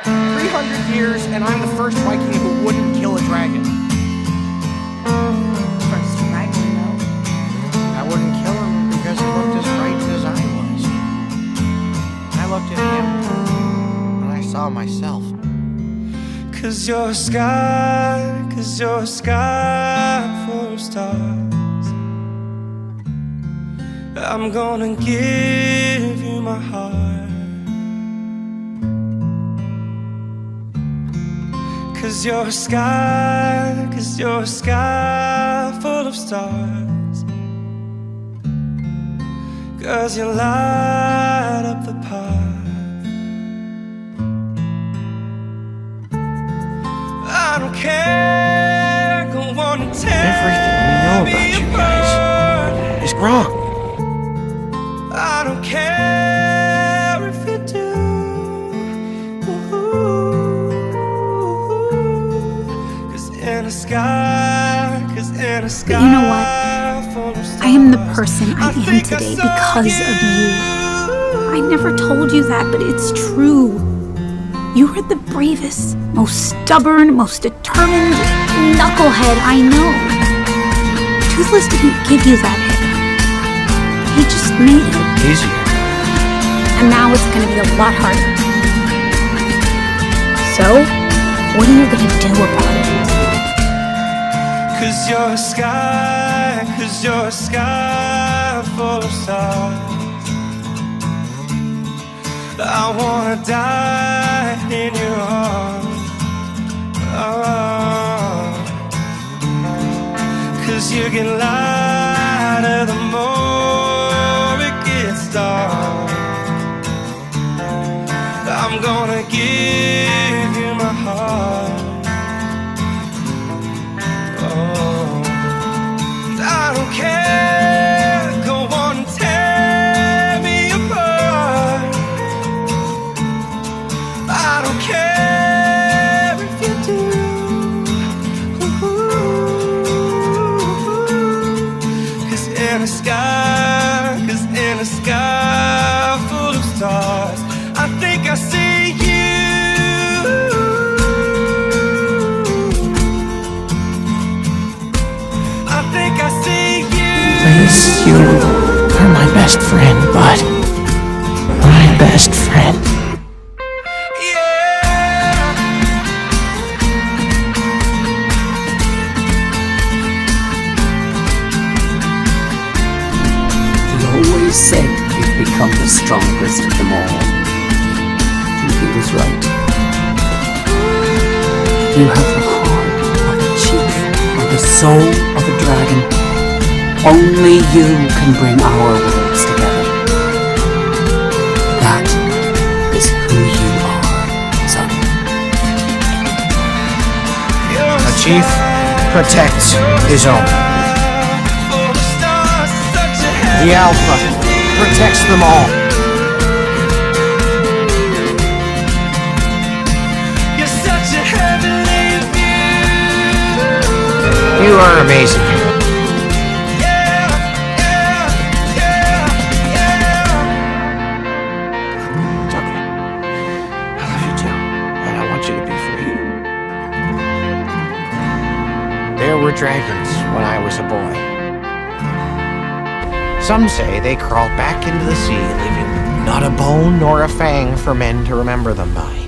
300 years, and I'm the first Viking who wouldn't kill a dragon. First dragon, no. I wouldn't kill him because he looked as frightened as I was. I looked at him, and I saw myself. 'Cause you're a sky full of stars. I'm gonna give you my heart. 'Cause you're a sky full of stars. 'Cause you light up the path. I don't care, go on and tell Everything we know about you guys is wrong. I don't care if you do. Cause in a sky But you know what? I am the person I am today because of you. I never told you that, but it's true. You are the bravest, most stubborn, most determined knucklehead I know. Toothless didn't give you that hip. He just made it Easier. and now it's gonna be a lot harder. So, what are you gonna do about it? 'Cause you're a sky full of stars. I wanna die in your arms. Oh. 'Cause you get lighter the more it gets dark. I'm gonna give you my heart. Oh. I don't care, go on and tear me apart. I don't care if you do. Cause in a sky full of stars, I think I see you. I think I see you. Please, you are my best friend, bud. My best friend. Always said you'd become the strongest of them all. And he was right. You have the heart of a chief, or the soul of a dragon. Only you can bring our worlds together. That is who you are, son. A chief protects his own. The Alpha protects them all. You're such a heavenly view. You are amazing. It's okay. I love you too, and I want you to be free. There were dragons when I was a boy. Some say they crawled back into the sea, leaving not a bone nor a fang for men to remember them by.